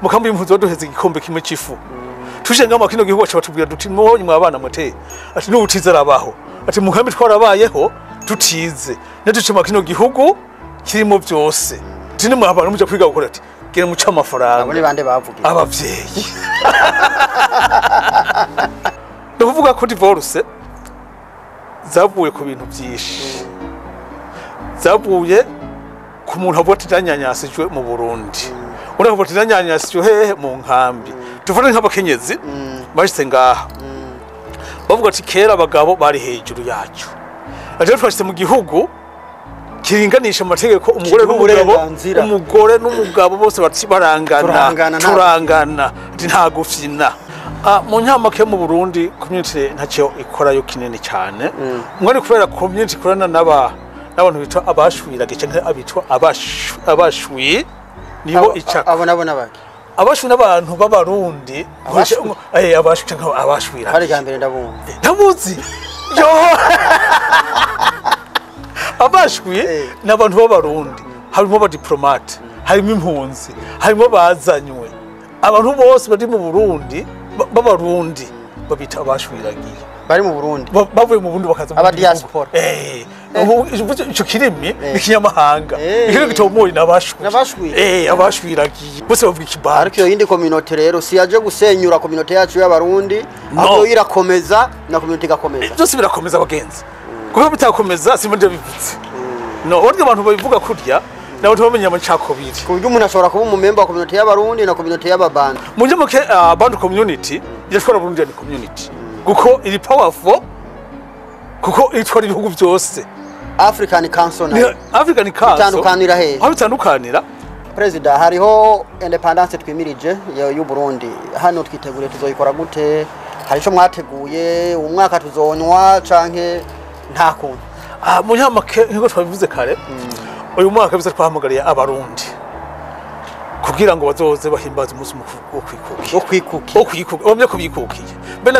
mukambi impuzo duheze igikombe kimwe cifu tushenga mu kino gihugu cy'abatubwira duti mwonye mwabana mute ati n'ubutiza rabaho ati mukambi twarabayeho tutize netuce mu kino gihugu kirimo byose tini mwabana muje kwiga gukora ati gere muca amafaranga abo ni bande bavuga abavyeyi ndavuga ko divorce zavuye ku bintu byinshi zavuye ku muntu avuga ati ndanyanyasijwe mu Burundi uravuga ati ndanyanyasijwe hehe mu nkambi tufane nk'abakenyezi bashitse ngaha bavuga ati kera abagabo bari hejuru yacu ati twashitse mu gihugu kiringanisha amategeko umugore n'umugabo bose bati turangana ati nta gufyina mu nyamake mu Burundi community ntacyo ikora yo kinene cyane mwari kubera community korana n'abantu bitwa abashwirage cyangwa abitwa abashwi nibo icaka abona baki abashwi n'abantu b'Abarundi abashwi cyangwa abashwira hari gambere ndabumva ndamuzi yo abashwi n'abantu b'Abarundi harimo aba diplomate harimo impunzi harimo bazanywe abantu bose bari mu Burundi b'Abarundi babita abashwiragiye bari mu Burundi bavuye mu Burundi bakaza aba diaspora ico kirimi ikinyamahanga ikiri gitomuri nabashwi abashwiragiye bose bavuga ikibara ariko yindi community rero si yaje gusenyura community yacu y'Abarundi aho irakomeza na community gakomeza byose birakomeza abagenzi kuko bitakomeza simonde bivutse no oryo abantu babivuga kurya nawe tubamenye amacako biri kuburyo umuntu ashobora kuba umumember wa community y'Abarundi na community y'Ababanda muje muke band community yashobora Burundi ni community kuko iri powerful kuko itwara ibihugu byose African Council bitandukanira he aho bitandukanira President hariho independence twimirije y'u Burundi hano twitegure tuzoyikora gute hari ico mwateguye umwaka tuzonywa canke nta kuntu mu nyamake niko twabivuze kare uyu mwaka bize twahamagariye Abarundi kugira ngo bazoze bahimbaza umunsi mukuru wo kwikuki omye kubikukiye mbe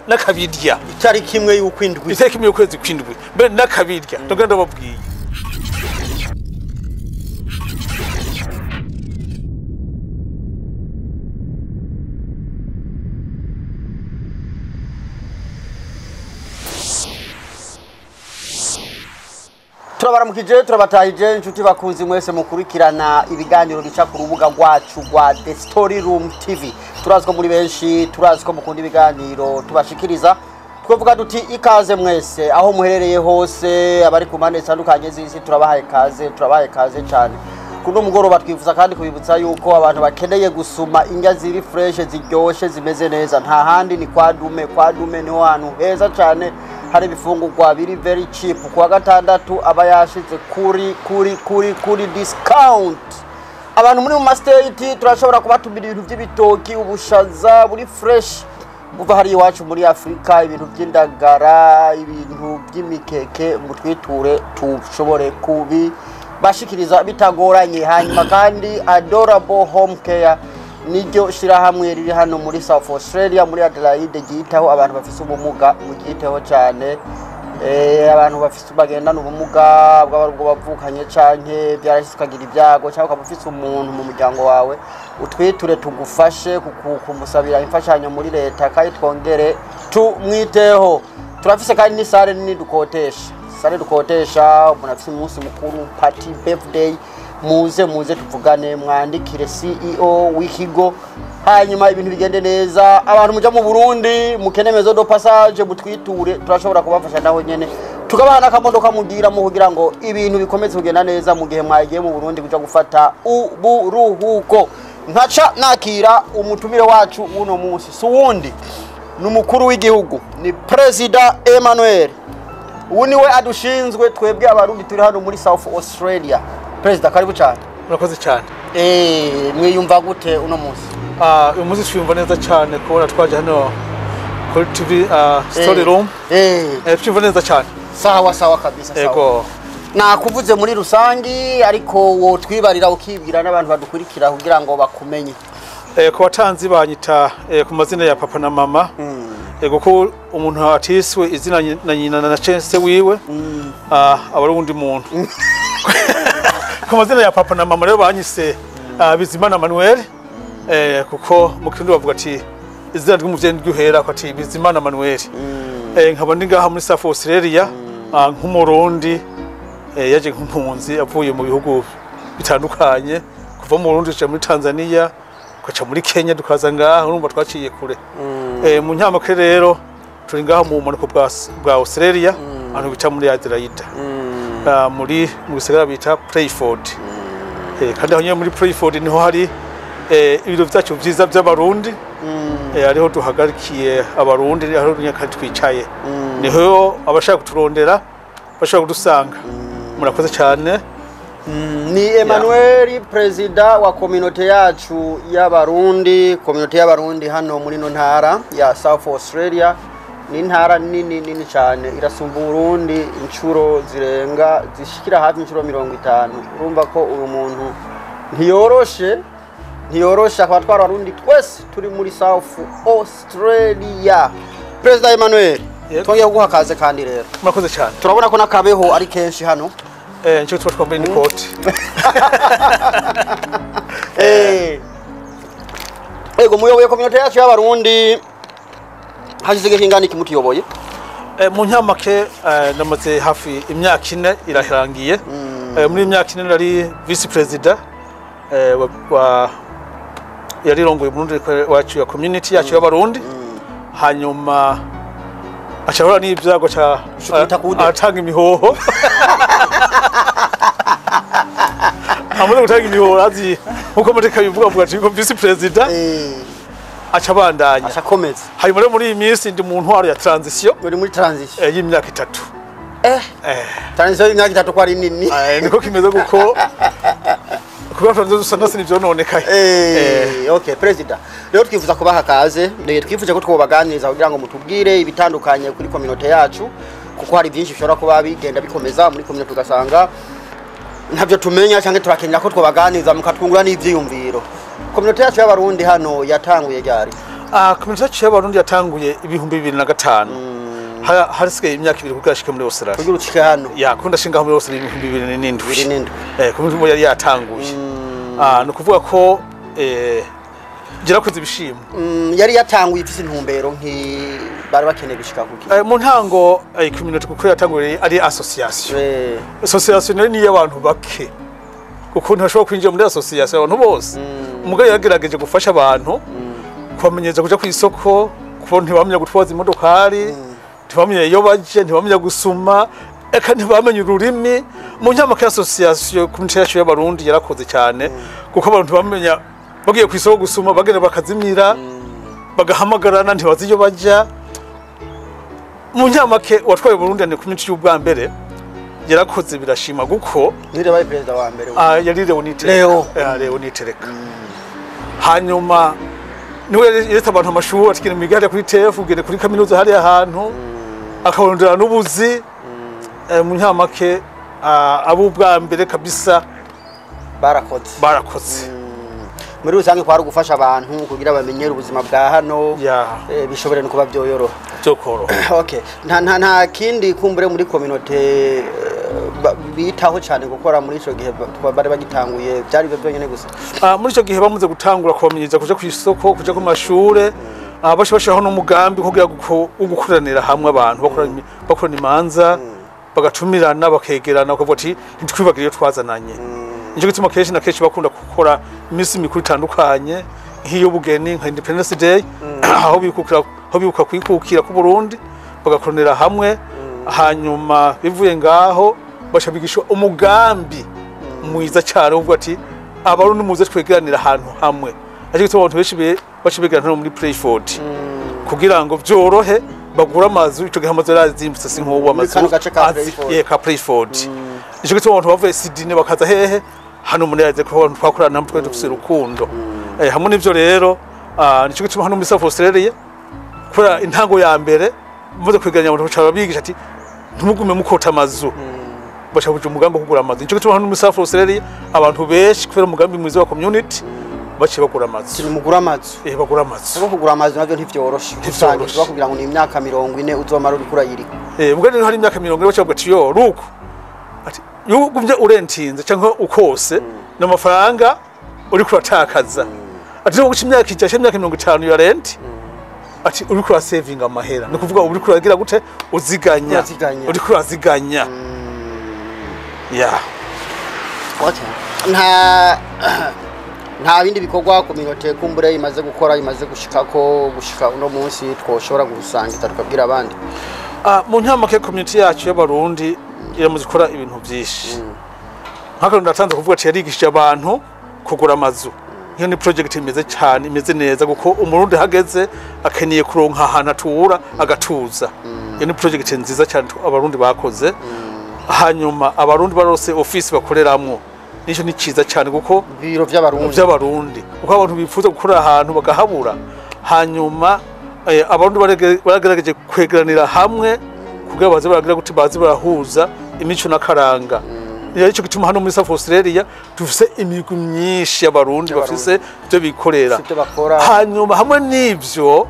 nakabirya itari kimwe y'ukwindwi itari kimwe y'ukwezi kwindwi mbe nakabirya ndagenda babwiye turabaramukije turabatahije inshuti bakunzi mwese mukurikirana ibiganiro bica ku rubuga rwacu rwa The Story Room TV turaziko muri benshi turaziko mukunda ibiganiro tubashikiriza twavuga duti ikaze mwese aho muherereye hose abari ku mpande zitandukanye z'isi turabahaye kaze cyane kuno mugoroba twifuza kandi kubibutsa yuko abantu bakeneye gusuma indya ziri fresh ziryoshe zimeze neza nta handi ni kwa dume ni hantu heza cyane hari bifungurwa biri very cheap kwa gatandatu aba yashize kuri discount abantu muri mu state turashobora kubatumira ibintu by'ibitoki ubushaza buri fresh buva hari iwacu muri Afrika ibintu by'indagara ibintu by'imikeke mutwiture tushobore kubi bashikiriza bitagoranye hanyuma kandi adorable home care niryo shirahamwe riri hano muri South Australia muri Adelaide gitaho abantu bafise ubumuga mugiteho cyane abantu bafise bagenda n'ubumuga bw'abarubwo bavukanye canke byarashikagira ibyago cyangwa ukabufise umuntu mu muryango wawe utwiture tugufashe kumusabira imfashanyo muri leta kandi twongere tumwiteho turafise kandi ni sare nini dukotesha umuntu afise umunsi mukuru party birthday muze tuvugane mwandikire CEO w'ikigo hanyuma ibintu bigende neza abantu muja mu Burundi mukenemezo do passage mutwiture turashobora kubafasha naho nyene tukabana akamodoka mugira mu kugira ngo ibintu bikomeze kugenda neza mu gihe mwagiye mu Burundi kuja gufata uburuhuko nkaca nakira umutumire wacu uno munsi suwundi n'umukuru w'igihugu ni President Emmanuel uniwe adushinzwe twebwe Abarundi turi hano muri South Australia President karibu cyane murakoze cyane mwiyumva gute uno munsi uyu munsi twiyumva neza cyane kubona twaje hano kuri TV Story Room twiyumva neza cyane sawa kabisa yego nakuvuze muri rusangi ariko wo twibarira ukibwira n'abantu badukurikira kugira ngo bakumenye ku batanzi banyita ku mazina ya papa na mama yego ko umuntu atiswe izina na nyina na cese wiwe abarundi muntu ku mazina ya papa na mama rero banyise Buzima na Emmanuel kuko mu kirundi bavuga ati izina ry'umuvyeyi ryuhera ko ati Buzima Emmanuel. Nkaba ndi ngaha muri South Australia nk'umurundi yaje nk'impunzi avuye mu bihugu bitandukanye kuva mu Burundi cyo muri Tanzania kwaca muri Kenya dukaza ngaha urumva twaciye kure. Mu nyamakere rero turi ngaha mu bumanuko bwa Australia ahantu bita muri Adelaide. Muri mu gisagara bita Playford. Kandi aho nyine muri Playford niho hari ibiro byacu byiza by'abarundi. Ariho duhagarikiye abarundi ariho nyakati twicaye. Niho abashaka kuturondera bashaka kudusanga. Murakoze cyane. Ni Emmanuel president wa community yacu y'abarundi, community y'abarundi hano muri no ntara ya South Australia. Ni ntara nini cyane irasumba Burundi incuro zirenga zishikira hafi incuro 50. Urumva ko uyu muntu ntiyoroshe abatwara abarundi twese turi muri South Australia. President Emmanuel, twongeye kuguha kaze kandi rero. Murakoze cyane. Turabona ko nakabeho ari kenshi hano. Ncyo twatwambaye ni coat. Ego muyoboye community yacu y'abarundi hashize kingana iki mutiyoboye? Mu nyamake namaze hafi imyaka 4 irahirangiye. Muri imyaka 4 nari vice president wa yarirongoye Burundi wacu ya community yacu y'abarundi. Hanyuma achahora n'ibyago cha atanga imihoho. Amaze gutanga imihoho azi uko mateka bivuga ati ko vice president acabandanya achakomeza. Hanyuma muri iyi minsi ndi mu ntwaro ya transition. Uri muri transition y'imyaka 3. Transition y'imyaka 3 ko ari nini? Niko kimeze guko kuba franzo usana sinivyo nonekaye. Okay president. Leo twifuza kubaha kaze, twifuje ko twobaganiriza kugira ngo mutubwire ibitandukanye kuri community yacu kuko hari byinshi bishobora kuba bigenda bikomeza muri community tugasanga ntabyo tumenya cyangwa turakenera ko twobaganiriza mukatwungura n'ivyiyumviro. Community yacu y'abarundi hano yatanguye ryari? Community yacu y'abarundi yatanguye 2005. Harisigaye imyaka 2 kugashika muri Australia. Kugira ucike hano. Kunda shinga muri Australia 2007. Community yari yatanguye. No kuvuga ko girakoze ibishimo. Yari yatanguye ifise intumbero bari bakeneye gushika kuki? Mu ntango community kuko yatanguye ari association. Association ni y'abantu bake. Kuko ntashobora kwinjira muri association abantu bose. Umugabo yagerageje gufasha abantu kubamenyeza kuja ku isoko, kuko ntibamenya gutwaza imodokari, ntibamenya iyo baje, ntibamenya gusuma, eka ntibamenya ururimi. Mu nyamaka association community yacu y'abarundi yarakoze cyane kuko abantu bamenya bagiye ku isoko gusuma bagenda bakazimira bagahamagarana ntibazi iyo baja. Mu nyamake watwaye Burundi ne community y'ubwa mbere yarakoze birashima guko nire baye president wa mbere yari Leo nitereka. Hanyuma niwe yereta abantu amashuri atikira migari kuri TF ugende kuri kaminuza hari ahantu akabondera n'ubuzi. Mu nyamake abo ubwa mbere kabisa barakoze. Muri rusange kwari gufasha abantu kugira bamenyere ubuzima bwa hano bishobore no kuba byoyoroha cyokoro. Okay, nta kindi kumbure muri community bitaho cyane gukora muri ico gihe bari bagitanguye byari byo byonyene gusa. Muri ico gihe bamuze gutangura kubamenyeza kuja ku isoko kuja ku mashure bashobashaho n'umugambi kugira gukuranira hamwe abantu bakorana imanza bagatumirana bakegerana bakavuga ati ntitwibagire twazananye. Nico gituma kenshi na kenshi bakunda gukora imisi mikuru itandukanye nk'iyo bugeni nka Independence Day aho bibuka kwikukira ku Burundi bagakoranira hamwe. Hanyuma bivuye ngaho bashabigisha umugambi mwiza cyane uvuga ati abarundi muze twegeranira ahantu hamwe. Aje gituma abantu benshi bacibegerana muri Playford kugira ngo byorohe bagura amazu. Ico gihe amazu yarazimbutse sinko amazu ka Playford. Ico gituma abantu bavuye Sydney bakaza hehe hano munyaze ko abantu twakorana namwe dufise urukundo. Hamwe n'ivyo rero nico gituma hano muri South Australia kora intango ya mbere muze kwiganya abantu bacara bigisha ati ntumugume mukota amazu bashabuje umugambi kugura amazu. Nico gituma hano muri South Australia abantu benshi kubera umugambi mwiza wa community bace bagura amazu. Mugura amazu? Bagura amazu. Uko kugura amazu navyo ntivyoroshe. Usanga kugira ngo ni imyaka 40 uzomara uri kurayiri. Ubwo rero hari imyaka 40 bacavuga ati yo ruko ati yugumye urentinze cyangwa ukose n'amafaranga uri kuratakaza. ati no guca imyaka ijana imyaka 50 ya rent ati uri kura saving amahera ni kuvuga uri kuragira gute uziganya uri kuraziganya yeah okay nta bindi bikorwa community kumbure imaze gukora imaze gushika uno munsi twoshobora gusangiza tukabwira abandi mu ntamake community yacu y'abarundi iramaze gukora ibintu byinshi nk'ako ndatanze kuvuga ati yarigishije abantu kugura amazu iyo ni project imeze cyane imeze neza kuko umurundi hageze akeneye kuronka ahantu atura agatuza iyo ni project nziza cyane abarundi bakoze hanyuma abarundi barose office bakoreramwo nico ni ciza cyane kuko biro by'abarundi uko abantu bifuza gukora ahantu bagahabura hanyuma abarundi baragerageje kwegeranira hamwe kugira baze baragira guti baze barahuza imico nakaranga nico gituma hano muri South Australia dufise imigwi myinshi y'abarundi bafise byo bikorera hanyuma hamwe n'ivyo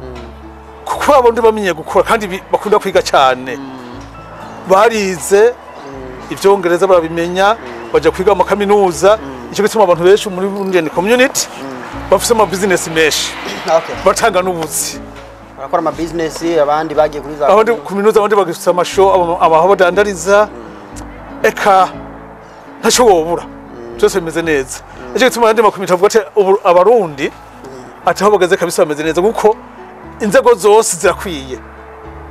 kuko abarundi bamenye gukora kandi bakunda kwiga cyane barize ivyongereza barabimenya baje kwiga mu kaminuza ico gituma abantu benshi muri Indian community bafise ama business mesh batanga n'ubuzi bakora ama business abandi bagiye kuri za abandi kuminuza abandi bagifite amashow abaho badandariza eka ntaco wobura cyose bimeze neza ico gituma andi makomite avuga ati abarundi ati aho bageze kabisa bameze neza kuko inzego zose zirakwiye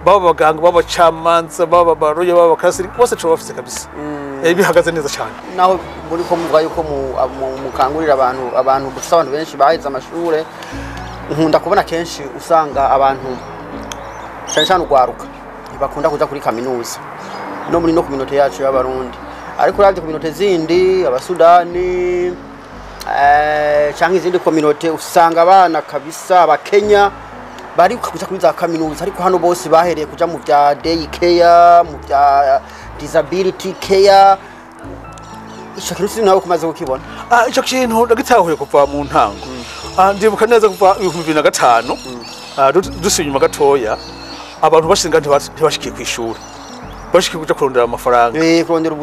baba baganga baba chamanza baba baroye baba kasiri bose cyo bafise kabisa bihagaze neza cyane naho muri ko muvuga yuko mukangurira abantu gusa abantu benshi bahize amashure nkunda kubona kenshi usanga abantu cyane ugwaruka bakunda kuja kuri kaminuza no muri no community yacu y'abarundi ariko uravye community zindi abasudani cyangwa izindi community usanga abana kabisa abakenya bari kuja kuri za kaminuza ariko hano bose bahereye kuja mu bya day care mu bya disability care ico kintu nawe kumaze gukibona ico kintu ndagitahuye kuva mu ntango ndibuka neza kuva 2005 dusinyuma gatoya abantu bashinga ntibashikiye ku ishuri bashikiye kuja kurondera amafaranga kurondera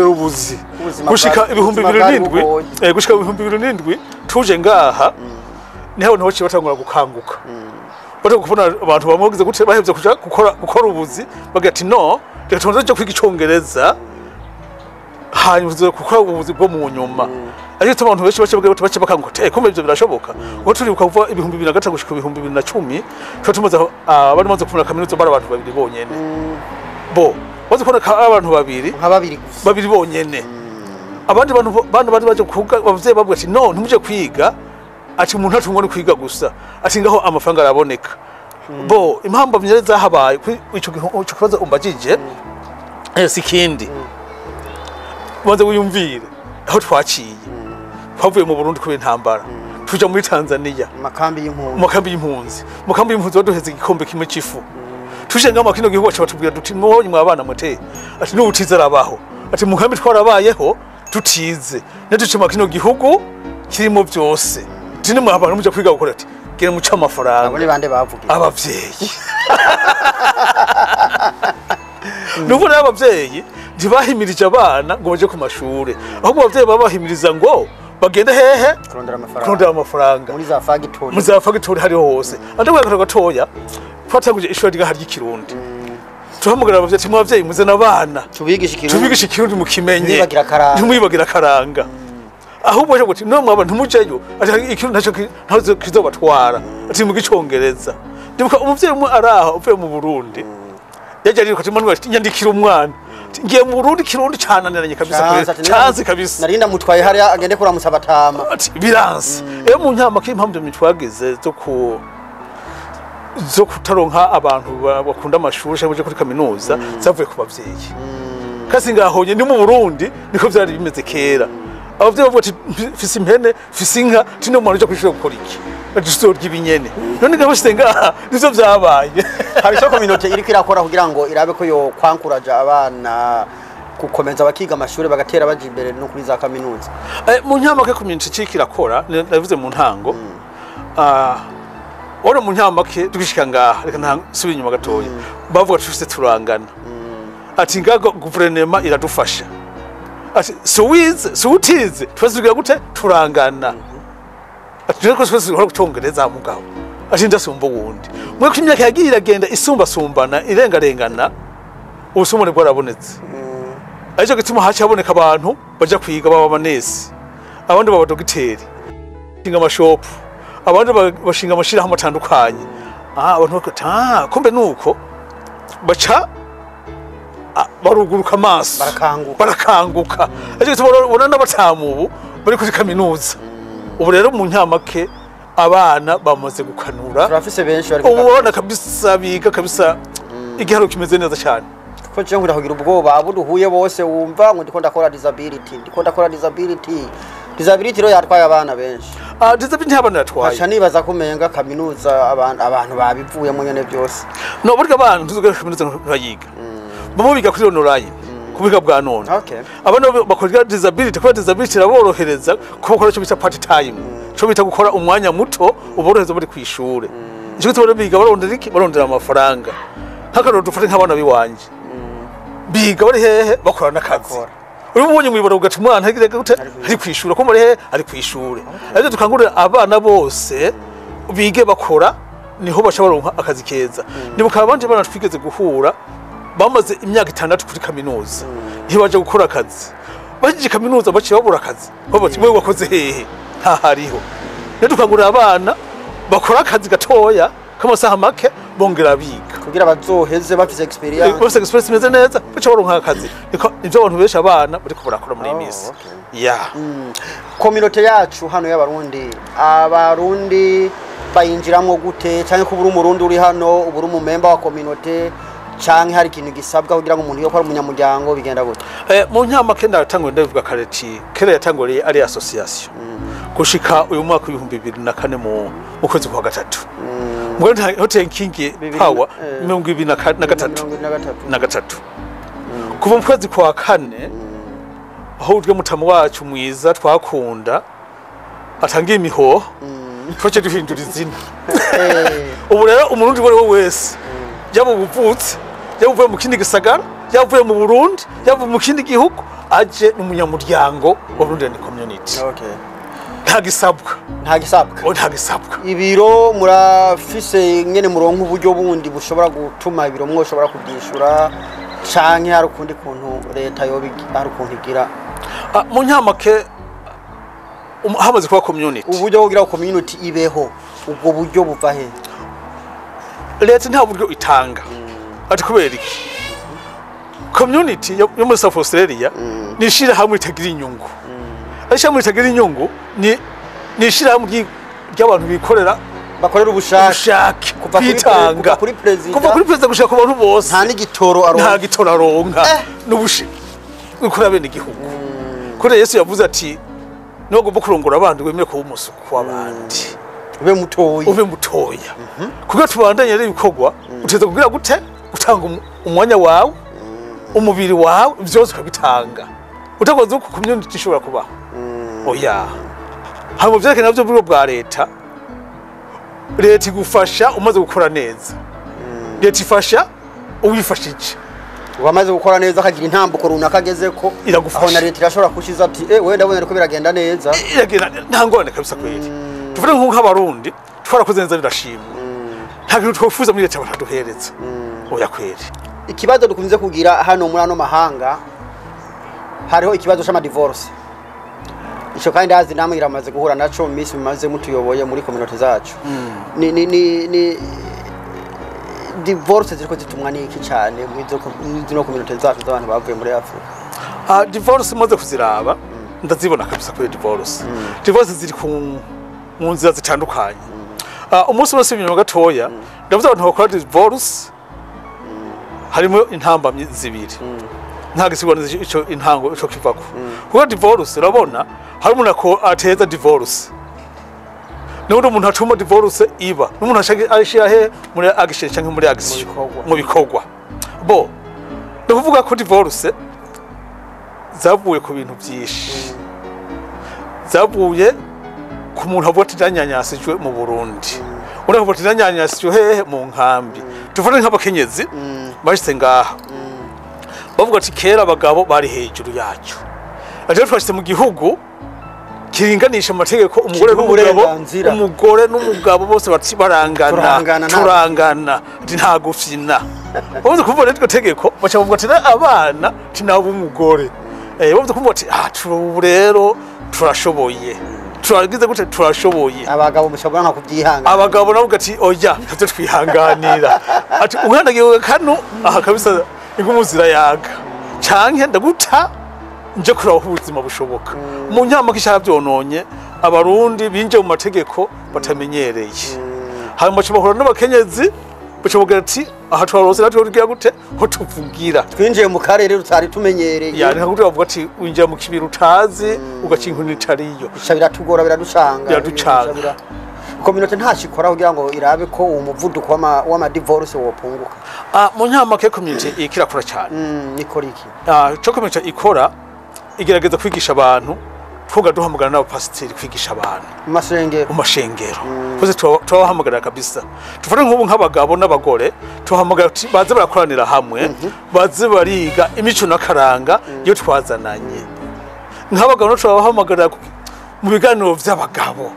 ubuzi gushika 2007 gushika 2007 tuje ngaha niho ntoci batangura gukanguka bari kubona abantu bamugize gute bahevye kuja gukora ubuzi bagati no reka tubanze kwiga icongereza hanyuma gukora ubuzi bwo mu nyuma ariko abantu benshi bace bakanguka kumbe ivyo birashoboka ngo turi kuva 2003 gushika 2010 cyo tumaze abari maze kubona kaminuza bara abantu babiri bonyene bo baze kubona abantu babiri bonyene abandi bantu bari baje kuga bavye babwa ati no ntumuje kwiga ati umuntu atungwa no kwiga gusa ati ngaho amafaranga araboneka bo impamvu myere zahabaye ico kibazo umbajije sikindi baze uyumvire aho twaciye twavuye mu Burundi kubera intambara tuja muri Tanzania makambi y'impunzi waduheze igikombe kimwe cifu tuje ngama kino gihugu cyatubwira duti mwonye mwabana mute ati n'ubutiza arabaho ati mu kambi twarabayeho tutize netucima kino gihugu kirimo byose tini mwabana muje kwiga gukora ati gere muca amafaranga abone bande bavuga abavyeyi nubona abavyeyi ndibahimirije abana ngo baje ku mashure ahubwo abavyeyi babahimiriza ngo bagende hehe kurondera amafaranga muri za fagitori hariho hose andabwira gatoya twatanguje ishuri rya harya ikirundi tuhamugara abavyeyi mwavyeyi muze nabana tubigisha ikirundi mu kimenye ntimwibagira karanga ahubwo cyo guti no mwaba ntumujeyo ati ikirundi ntazo kizobatwara ati mu gicongereza ndibuka umuvyeyi umwe araha uvuye mu Burundi yaje ari ko Emmanuel nyandikira umwana ngiye mu Burundi kirundi cananiranye kabisa cyanze kabisa narinda mutwaye hari agende kura musabatama biranse mu nyama k'impamvu mitwageze zo kutaronka abantu bakunda amashuri cyangwa kuri kaminuza zavuye ku bavyeyi kasi ngahonye ni mu Burundi niko byari bimeze kera abavyeyi bavuga ati fisi impene fisi inka tino mwana uje kwishura gukora iki badusoro ry'ibinyene none ngabashite ngaha nizo byabaye hari cyo community iri kirakora kugira ngo irabe ko yo kwankuraja abana gukomeza bakiga amashuri bagatera baje imbere no kuri za kaminuza mu nyamake community cikirakora navuze mu ntango ora mu nyamake tugishika ngaha reka nsubira inyuma gatoya bavuga tufise turangana ati ngago guverinema iradufasha ati so utize twazugira gute turangana je ko twese hora gucongereza mugabo ashinda sumba wundi mwe ko imyaka yagiye iragenda isumba sumbana irengarengana ubusumone bwarabonetse ariko gituma haci haboneka abantu baja kwiga baba manesi abandi baba dogiteri shinga amashopu abandi bashinga amashira hamwe atandukanye abantu bakata kumbe nuko baca baruguruka amaso barakanguka ariko tubona n'abatamu ubu bari kuri kaminuza ubu rero mu ntamake abana bamaze gukanura turafise benshi bari ubona kabisa biga kabisa igiharo kimeze neza cyane ko cyo nkura kugira ubwoba abuduhuye bose wumva ngo ndiko ndakora disability ro yatwaye abana benshi disability abana yatwaye acha nibaza kumenga kaminuza abantu babivuye mu nyene byose no burya abantu tuzuga kaminuza ntayiga bamo biga kuri online kubiga bwa none abana bakora disability kuba disability raborohereza kuko bakora cyo bita part time cyo bita gukora umwanya muto uborohereza muri kwishure icyo tubone biga barondera amafaranga hakano dufate nk'abana biwanje biga bari hehe bakora nakazi uri mubonye mwibara ugaca umwana hagire gute ari kwishura ko muri hehe ari kwishure ariko tukangurira abana bose bige bakora niho bashabaronka akazi keza nibuka abandi bana twigeze guhura bamaze imyaka 6 kuri kaminuza ntibaje gukora akazi baje kaminuza baciye babura akazi babati mwe wakoze hehe nta hariho tukangurira abana bakora akazi gatoya kamasaha make bongera biga kugira bazoheze bafise experience meze neza baca baronka akazi niko ivyo abantu besha abana bariko barakora muri imisi community yacu hano y'abarundi abarundi bayinjiramo gute cyane ko buri umurundi uri hano uburi mu member wa community canke hari ikintu gisabwa kugira ngo umuntu yokora umunyamuryango bigenda gute mu ntamake ndatangwe ndavuga kareti kera yatanguriye ari association gushika uyu mwaka wa 2004 mu kwezi kwa gatatu Mwenda hotel kingi power 2023 kuva mu kwezi kwa kane aho urwe mutamu wacu mwiza twakunda atangiye imiho twaje duhindura izina ubu rero umurundi wari wese yaba ubuvutse yavuye mu kindi gisagara yavuye mu Burundi yavuye mu kindi gihugu aje n'umunyamuryango wa Burundi community ntagisabwa ibiro murafise nyene muronka uburyo bundi bushobora gutuma ibiro mwoshobora kubyishura canke hari ukundi kuntu leta hari ukuntu igira mu ntamake hamaze kuba community uburyo kugira community ibeho ubwo buryo buva he leta nta buryo itanga ati kubera iki community yo muri South Australia nishira hamwe itagira inyungu asha muri itagira inyungu nishira hamwe ry'abantu bikorera bakorera ubushake kuva kuri president gushaka ku bantu bose nta n'igitoro aronka n'ubushi ukora bene igihugu kuri Yesu yavuze ati nogomba kurongora abandi wemeye kuba umusuku w'abandi ube mutoya kuko tubandanye rero ibikorwa uteze kugira gute utanga umwanya wawe umubiri wawe byose ukabitanga utakoze uko community ishobora kubaho oya habo byake navyo bwo bwa leta igufasha umaze gukora neza leta ifasha uwifashije wamaze gukora neza akagira intambuko runaka agezeko aho na leta irashobora kushiza ati we ndabona ariko biragenda neza iragenda ntangorane kabisa kweli tuvuge nk'abarundi twarakoze neza birashimwa nta kintu twofuza muri leta bataduhereza oya kweli ikibazo dukunze kugira hano muri ano mahanga hariho ikibazo cy'ama divorce ico kandi azi namwe iramaze guhura naco misi bimaze mutuyoboye muri community zacu ni divorce ziriko zitumwa niki cyane muri community zacu z'abantu bavuye muri Afrika divorce maze kuziraba ndazibona kabisa kuri divorce ziri ku nzira zitandukanye umunsi wose inyuma gatoya ndavuze abantu bakora divorce harimo intambamye zibiri nta gisigwaniza ico intango ico kivako kuko divorce urabona hari umuntu ko ateza divorce n'undi umuntu atuma divorce iba n'umuntu ashaka he muri action cyangwa muri action mu bikorwa bo ndavuga ko divorce zavuye ku bintu byinshi zavuye ku muntu avuga ati ndanyanyasijwe mu Burundi uravuga ati ndanyanyasijwe hehe mu nkambi tuvune nk'abakenyezi bashitse ngaha bavuga ati kera abagabo bari hejuru yacu aje twashitse mu gihugu kiringanisha amategeko umugore n'umugabo bose bati barangana turangana ati nta gufyina bamaze kuvuga rero tegeko baca bavuga ati abana tinabo umugore bamaze kuvuga ati rero turashoboye turagize gute turashoboye abagabo mushobora nka kubyihanga abagabo navuga ati oya ntavyo twihanganira ati uhandagiye kano aha kabisa ingumu zirayaga canke ndaguta nje kuraba ubuzima bushoboka mu nyama kishaka byononye abarundi binje mu mategeko batamenyereye hanyuma bahura n'abakenyezi bacobogira ati aha twarose natwe tugiye gute ho tuvugira twinjiye mu karere rutari tumenyereye yani nkagutu bavuga ati winjira mu kibiri utazi ugacinkuna itariyo biratugora biraducanga community ntashikora kugira ngo irabe ko umuvuduko w'ama divorce wopunguka mu nyama ke community ikirakora cyane nikora iki cyo community ikora igerageza kwigisha abantu twoga duhamagara n'abapasiteri kwigisha abantu mu mashengero kuze tubahamagara kabisa tufate nk'ubu nk'abagabo n'abagore tuhamagara baze barakoranira hamwe baze bariga imico n'akaranga iyo twazananye nk'abagabo no tubahamagara mu biganiro by'abagabo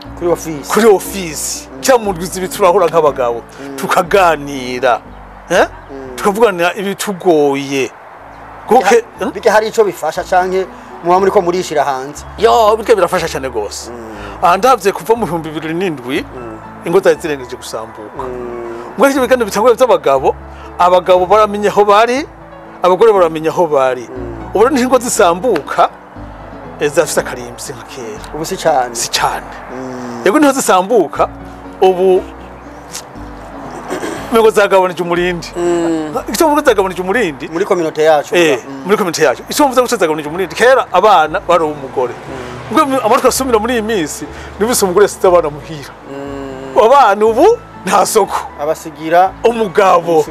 kuri office cyangwa mu rwizi turahura nk'abagabo tukaganira tukavuganira ibitugoye bike hari ico bifasha canke muba muri ko murishira hanze bike birafasha cyane gose ndavye kuva mu 2007 ingo zazirengeje gusambuka ngo iki biganiro bitangwa by'abagabo abagabo baramenye aho bari abagore baramenye aho bari ubu n'ingo zisambuka zafise akarimbi nka kera ubu si cyane yego niho zisambuka ubu Mego zagabanije umurindi. Icyo mvuga zagabanije umurindi muri community yacu. Muri community yacu. Icyo mvuga ko zagabanije umurindi kera abana bari umugore. Ubwo amatwa asumira muri iyi minsi nibise umugore sita abana muhira. Abana ubu nta soko. Abasigira umugabo.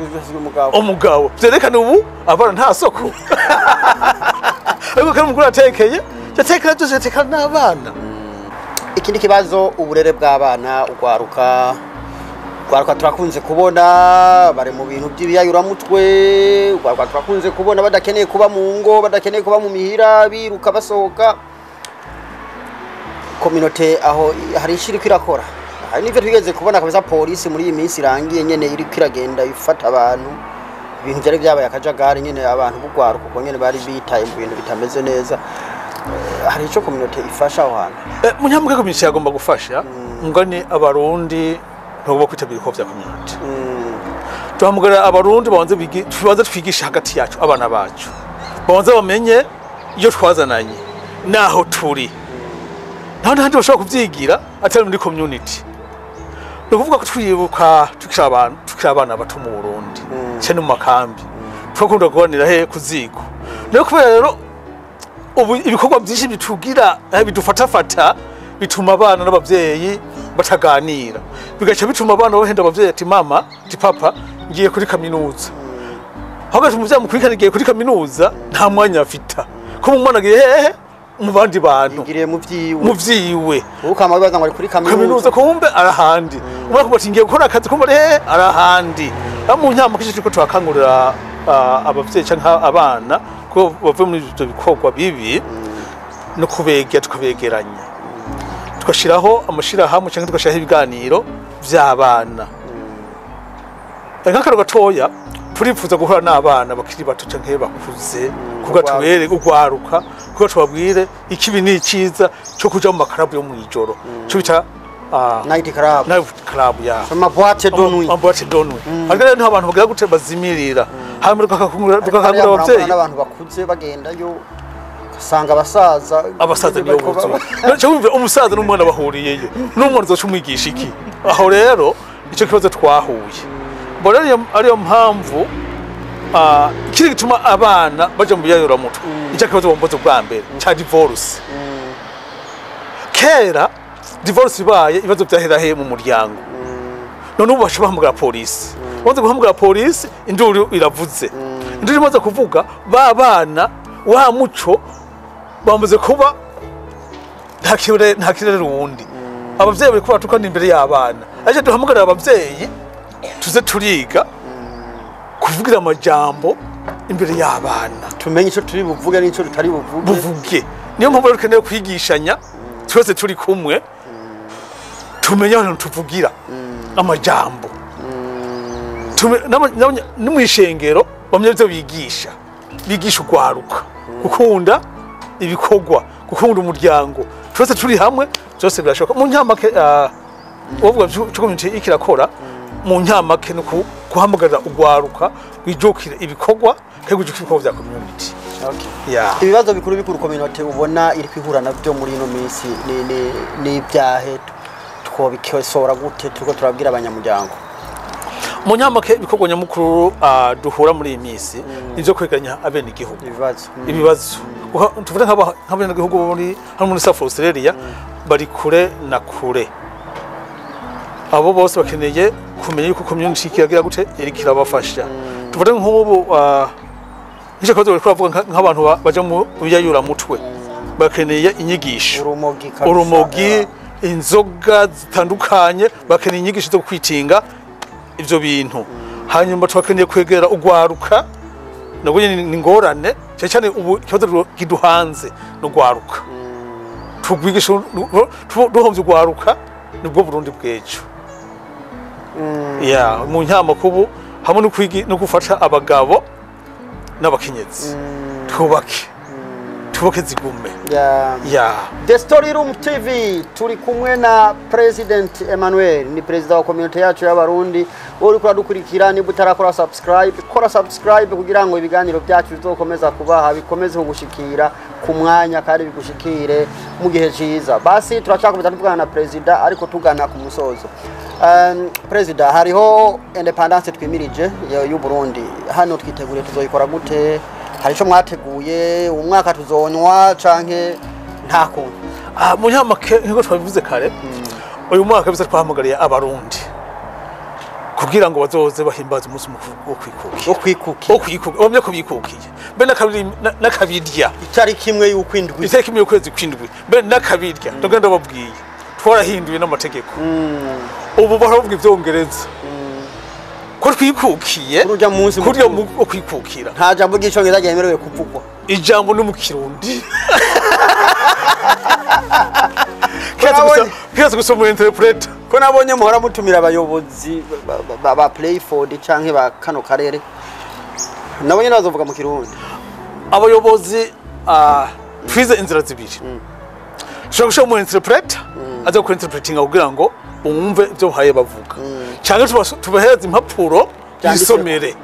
Byerekana ubu abana nta soko. Ariko kandi umugore atekeye yatekera byose yatekana n'abana. Ikindi kibazo uburere bw'abana ugwaruka turakunze kubona bari mu bintu by'ibiyayuramutwe turakunze kubona badakeneye kuba mu ngo badakeneye kuba mu mihira biruka basohoka community aho hari ishiri kwirakora hari n'ivyo twigeze kubona kabisa polisi muri iyi minsi irangiye nyene iri kwiragenda ifata abantu ibintu byari byabaye akajagari nyene abantu bugwaruka kuko nyene bari bitaye mu bintu bitameze neza hari ico community ifasha aho hantu munyambuke community yagomba gufasha ngani abarundi ntubo kwitabira ko vya community tuhamugara abarundi babanze twigisha hagati yacu abana bacu babanze bamenye iyo twazananye naho turi nta handi bashobora kuvyigira atari muri community no kuvuga ko twibuka tukira abana bato mu Burundi cyane mu makambi twakunda kuganira he kuzigo no kubera rero ubu ibikorwa byinshi bitugira bidufatafata bituma abana n'abavyeyi bataganira bigacha bituma abana bahenda abavyeyi ati mama ati papa ngiye kuri kaminuza hagaje umuvyeyi mukurikana ngiye kuri kaminuza nta mwanya afita ko umwana agiye hehe mu bandi bantu ngiriye mu vyiwe ukama bibaza ngo ari kuri kaminuza kumbe arahandi umwana kubati ngiye gukora akazi kumbe arahandi mu nyama kije ko twakangurira abavyeyi canke abana ko bavuye muri ivyo bikorwa bibi no tukabegeranya tukashiraho amashira hamwe cyangwa tukashiraho ibiganiro by'abana nk'akaro gatoya turifuza guhura n'abana bakiri bato canke bakuze kuko tubere ugwaruka kuko tubabwire ikibi ni ciza cyo kuja mu makarabu yo mu ijoro cyo bita night club ya sama boîte de nuit agere nta abantu bagira gute bazimirira hamwe tukakangura abavyeyi n'abantu bakuze bagenda yo sanga abasaza niyo buzo cyo wumva umusaza n'umwana bahuriyeyo n'umwana zo cumwigisha iki aho rero ico kibazo twahuye bora ariyo mpamvu kiri gituma abana baje mu biyayura mutwe icyo kibazo bombozo bwa mbere cha divorce kera divorce ibaye ibibazo byahera he mu muryango none ubu bashobora guhamagara polisi bonze guhamagara polisi induru iravuze induru imaze kuvuga ba bana wa muco bamaze kuba nta kirere wundi abavyeyi bari kuba tukana imbere y'abana aje duhamagara abavyeyi tuze turiga kuvugira amajambo imbere y'abana tumenye ico turi buvuge n'ico tutari buvuge niyo mpamvu dukeneye kwigishanya twese turi kumwe tumenye ahantu tuvugira amajambo no mw'ishengero bamwe byo bigisha ugwaruka gukunda ibikorwa gukunda umuryango twese turi hamwe byose birashoboka mu nyamake uvuga community ikirakora mu nyamake no guhamagarira ugwaruka wijukire ibikorwa kandi wijukire ibikorwa bya community. Ibibazo bikuru community ubona iri kwihura nabyo muri ino minsi ni ibyahe twobikosora gute turiko turabwira abanyamuryango? Mu nyamake ibikorwa nyamukuru duhura muri iyi minsi nivyo kwegeranya abene igihugu ibibazo tuvuga nk'abene igihugu muri hano muri South Australia bari kure na kure abo bose bakeneye kumenya yuko community kiragira gute iri kirabafasha tuvuga nk'ubu nicyo kazo twavuga nk'abantu baje mu biyayura mutwe bakeneye inyigisho urumogi inzoga zitandukanye bakeneye inyigisho zo kwitinga ivyo bintu hanyuma twakeneye kwegera ugwaruka nabwo ni ngorane cyane ubu cyodo kiduhanze no gwaruka tugwigisha duhomvye ugwaruka nibwo Burundi bwejo mu nyama kubu hamwe no gufasha abagabo n'abakenyezi twubake zigume. The Story Room TV turi kumwe na President Emmanuel ni president wa community yacu y'Abarundi uri kuradukurikira ni butarakora subscribe kugira ngo ibiganiro byacu bizokomeza kubaha bikomeze kugushikira ku mwanya kandi bigushikire mu gihe ciza. Basi turacyakomeza tuvugana na president ariko tugana ku musozo. President hariho independence twimirije y'u Burundi hano twiteguriye tuzoyikora gute? Hari cyo mwateguye umwaka tuzonywa canke nta kuntu? Mu nyamake niko twabivuze kare uyu mwaka biza twahamagariye abarundi kugira ngo bazoze bahimbaza umunsi mukuru wo kwikukiye bamye kubikukiye be nakabirya itariki imwe y'ukwindwi itariki imwe y'ukwezi kwindwi be nakabirya ndagenda babwiye twarahinduye n'amategeko ubu baravuga ivyongereza ko twikukiye kurya munsi kurya kwikukira nta jambo ry'icyongereza ryemerewe kuvugwa ijambo no mu kirundi kiasi gusoma interpreter ko nabonye muhora mutumira abayobozi ba Playford canke ba kano karere nabonye nazovuga mu kirundi abayobozi twize inzira zibiri shaka gusha mu interpreter aza ku interpreting kugira ngo umve ibyo haye bavuga cyane tubahereza impapuro y'isomere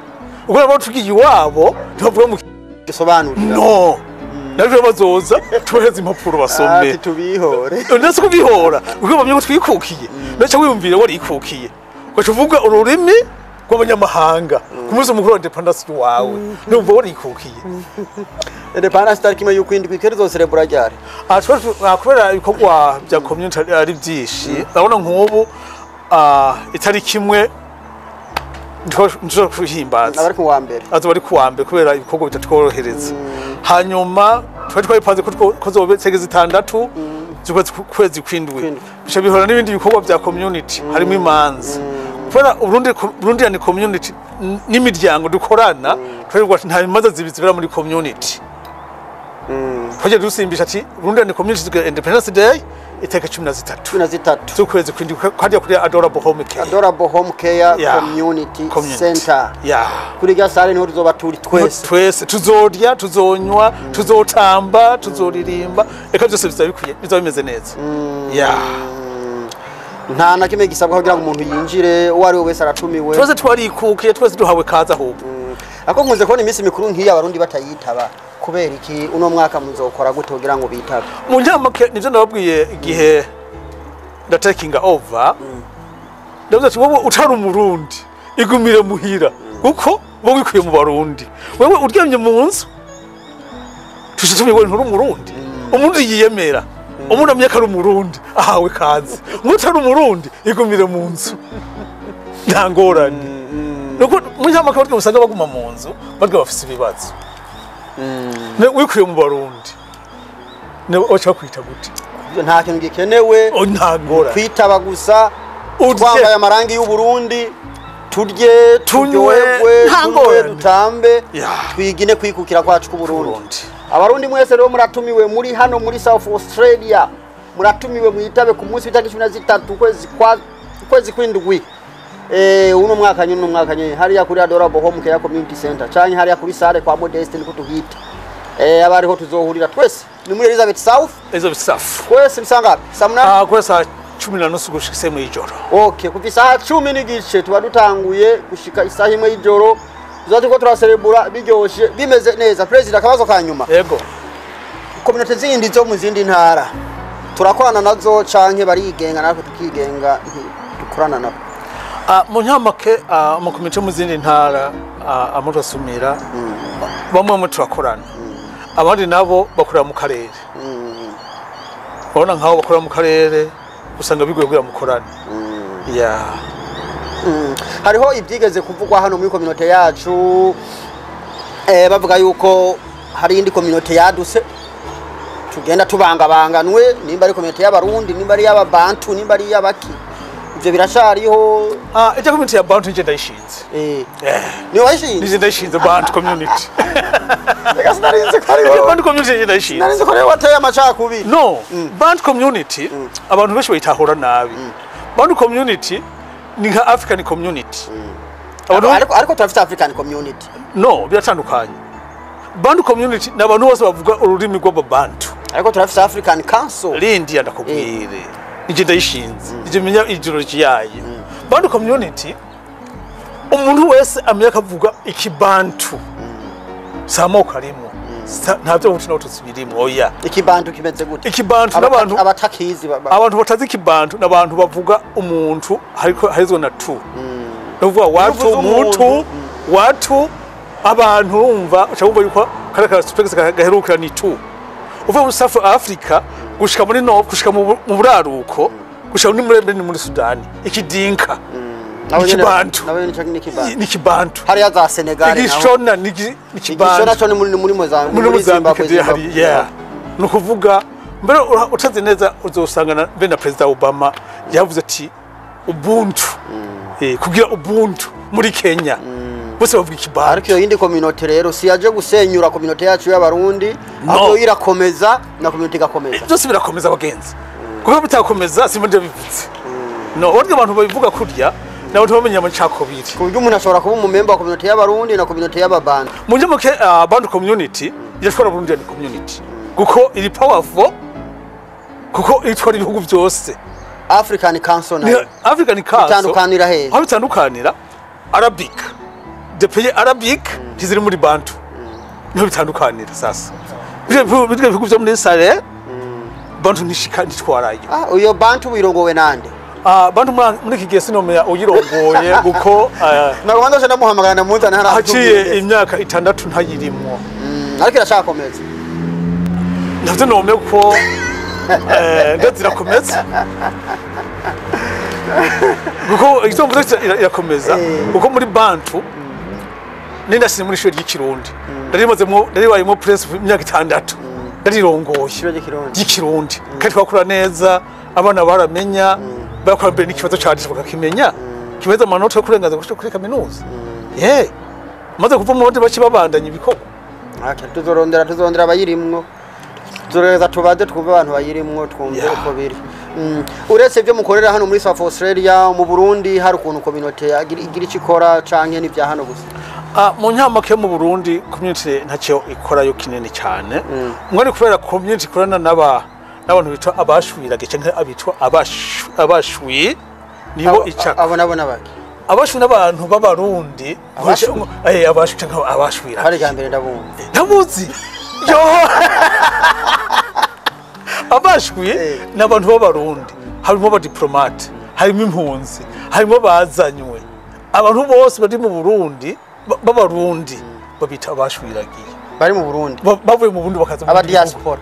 ubwo abo tugiye iwabo tubavuga mu gisobanurira no nabyo bazoza tubahereza impapuro basome tubihore ndetse kubihora ubwo bamye ngo twikukiye naca wiyumvire wari ikukiye ko tuvuga ururimi rw'abanyamahanga ku munsi mukuru wa independence wawe numva wari ikukiye independence tariki imwe y'ukwindwi kerizo celebra ryari kubera ibikorwa bya community ari byinshi urabona nk'ubu itariki imwe njo kuhimbaza abari ku wa mbere bari ku wa mbere kubera ibikorwa bitatworohereza hanyuma twayipanze ko zobe tegeze 6 z'ukwezi kwindwi bisha bihora n'ibindi bikorwa bya community harimo imanza kubera Burundi ni community n'imiryango dukorana twebwe nta imanza zibizibera muri community twaje dusimbisha ati Burundi ni community independence day iteka 13 z'ukwezi kwindwi kandi kuri Adorable Home Care Community Center kuri gasare niho tuzoba turi twese tuzorya tuzonywa tuzotamba tuzoririmba eka byose bizabikwiye bizabimeze neza nta na kimwe gisabwa kugira ngo umuntu yinjire uwari wese aratumiwe twese twarikukiye twese duhawe kaza ahubwo ako nkunze kubona iminsi mikuru nk'iyi abarundi batayitaba kubera iki uno mwaka muzokora gute kugira ngo bitabe mu nyamake nivyo nababwiye igihe taking over ndavuze ati wowe utari umurundi igumire muhira kuko bo wikuye mu barundi wewe uryamye mu nzu tushitumye ngo nturi umurundi umuntu yiyemera umuntu amyeka ari umurundi ahawe kazi mutari umurundi igumire mu nzu nta ngorane nuko mu nyamake baryo usanga baguma mu nzu baryo bafise ibibazo wikuye mu barundi wacha kwita gute nta kintu gikenewe ntagora kwitaba gusa twambaye amarangi y'u Burundi turye turyoherwe dutambe twigine kwikukira kwacu ku Burundi abarundi mwese rero muratumiwe muri hano muri South Australia muratumiwe mwitabe ku munsi w'itaki 13 ukwezi kw'indwi uno mwaka nyine hariya kuri Adorable Home Care Community Center canke hariya kuri sale kwa Modeste niko tuhita abariho tuzohurira twese ni muri Elizabeth South twese bisangapi samuna kwesa 10:30 gushika mu ijoro okay kuva isaha 10 n'igice tuba dutanguye gushika isaha imwe y'ijoro tuzaturiko turaserebura biryoshe bimeze neza president akabazo kanyuma yego community zindi zo mu zindi ntara turakorana nazo canke barigenga natwe tukigenga dukorana nabo mu nyamake mu community mu zindi ntara amurasumira bamwe mu turakorana abandi nabo bakorera mu karere bona nkaho bakorera mu karere usanga bigoye kugira mukorane hariho ibyigeze kuvugwa hano muri community yacu bavuga yuko hari indi community yaduse tugenda tubangabanganwe nimba ari community y'abarundi nimba ari y'ababantu nimba ari y'abaki ivyo birashariho ita community y'abantu nje ndayishinze ni wayishinze nje ndayishinze bantu community reka sinarinze ko ari bantu community nje ndayishinze narinze ko wateye amacakubiri no bantu community abantu benshi bayitahura nabi bantu community ni nka African community ariko turafite African community no biratandukanye bantu community nabantu bose bavuga ururimi rw'abantu ariko turafite African Council lindi ndakubwire nje ndayishinze nje menya ideology yayo bantu community umuntu wese amenya kavuga ikibantu samoko arimo ntabyo umuntu n'utubirimo oya ikibantu kimeze gute ikibantu nabantu abatakizi abantu batazi ikibantu nabantu bavuga umuntu harizwe na tu uvuga watu abantu urumva ucabumva yuko karakara supex gaherukira ni tu uvuga muri South Africa gushika muri no gushika mu buraruko gushika muri Sudani ikidinka ikibantu ni kibantu hariya za Senegal igishona ni kibantu igishona muri Mozambique hari no kuvuga mbere utazi neza uzosangana bena President Obama yavuze ati ubuntu kugira ubuntu muri Kenya bose bavuga ikibantu ariko yindi community rero si yaje gusenyura community yacu y'abarundi ahubwo irakomeza na community gakomeza byose birakomeza abagenzi kuko bitakomeza simonje bivutse no wonke abantu babivuga kurya nawe ntibamenye amacakubiri kuburyo umuntu ashobora kuba umumember wa community y'abarundi na community y'ababandi mu nyamuke bantu community yashobora Burundi ni community kuko iri powerful kuko itwara ibihugu byose African Council na African Council bitandukanira he aho bitandukanira Arabic de pays Arabic kiziri muri bantu niho bitandukanira sasa bivuga byo muri sale bantu nishika nitwarayo uyo bantu wirongowe nande bantu muri kigiye sinomera uyirongoye guko narwanda je ndamuhamagara ndamuzana hara haciye imyaka 6 ntayirimwo ariko irashakomeza ndavyo nomeye ko ndazirakomeza guko itombo irakomeza guko muri bantu nindashire muri shuri y'Ikirundi ndaribayemo press imyaka 6 ndarirongoye y'Ikirundi kandi twakura neza abana baramenya bakora mbere n'ikibazo cyadisha bakakimenya kimeza amanota yo kurengaza gushika kuri kaminuza maze kuva mu bandi bakibabandanya ibikorwa tuzorondera abayirimwo tuzoreza tubaze twumva abantu bayirimwo twumve uko biri uretse ibyo mukorera hano muri South Australia mu Burundi hari ukuntu community igira ikikora canke n'ibya hano gusa mu nyamake mu Burundi community ntacyo ikora yo kinene cyane mwari kubera community ikorana n'abantu bitwa abashwirage canke abitwa abashwi nibo icaka abona baki abashwi n'abantu b'abarundi abashwi canke abashwira hari gambere ndabumva ndamuzi yo abashwi n'abantu b'abarundi harimo aba diplomate harimo impunzi harimo bazanywe abantu bose bari mu Burundi b'abarundi babita abashwiragiye bari mu Burundi bavuye mu Burundi bakaza aba diaspora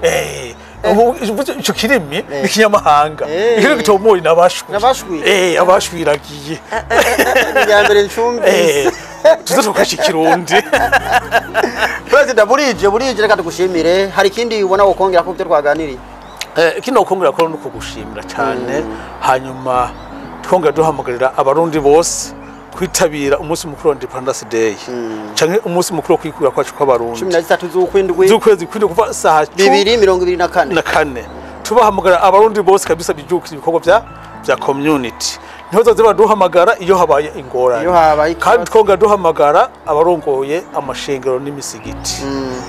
ico kirimi n'ikinyamahanga ikiri gitomoye n'abashwi abashwiragiye nyambere ncumbi tuzotokaje Kirundi President burije reka tugushimire hari kindi ubona wokongera ko byo twaganiriye kino kongera ko nuko gushimira cyane hanyuma twongera duhamagarira abarundi bose kwitabira umunsi mukuru wa Independence Day canke umunsi mukuru wo kwikura kwacu kw'abarundi 13 z'ukwindwi z'ukwezi kwindwi kuva saha 2024 tubahamagara abarundi bose kabisa bijukira ibikorwa bya community niho zoze baduhamagara iyo habaye ingorane kandi twonga duhamagara abarongoye amashengero n'imisigiti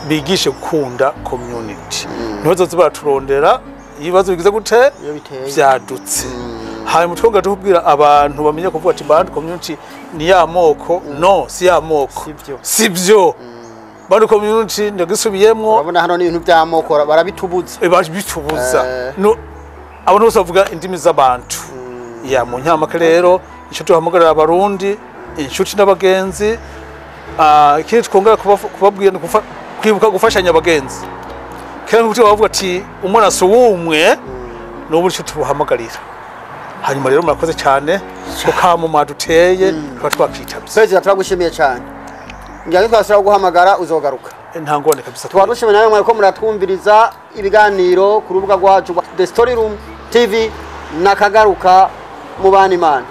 bigishe gukunda community niho zoze baturondera ibibazo bigize gute byadutse hanyuma twonga duhubwira abantu bamenye kuvuga ati band community ni ya moko no si ya moko sibyo band community ndagisubiyemwo urabona hano n'ibintu by'amoko barabitubuza no abantu bose bavuga indimi z'abantu ya mu nyamake rero icyo tuhamagarira abarundi inshuti n'abagenzi ikindi twongera kubabwira kwibuka gufashanya abagenzi kandi kuti bavuga ati umwana so wumwe n'uburyo tubuhamagarira hanyuma rero murakoze cyane ko kamuma duteye twakitabye Perezida turagushimiye cyane ngiye twasaba guhamagara uzogaruka nta ngone kabisa twarushimye nawe mwako muratwumviriza ibiganiro ku rubuga rwacu The Story Room TV nakagaruka mubana imana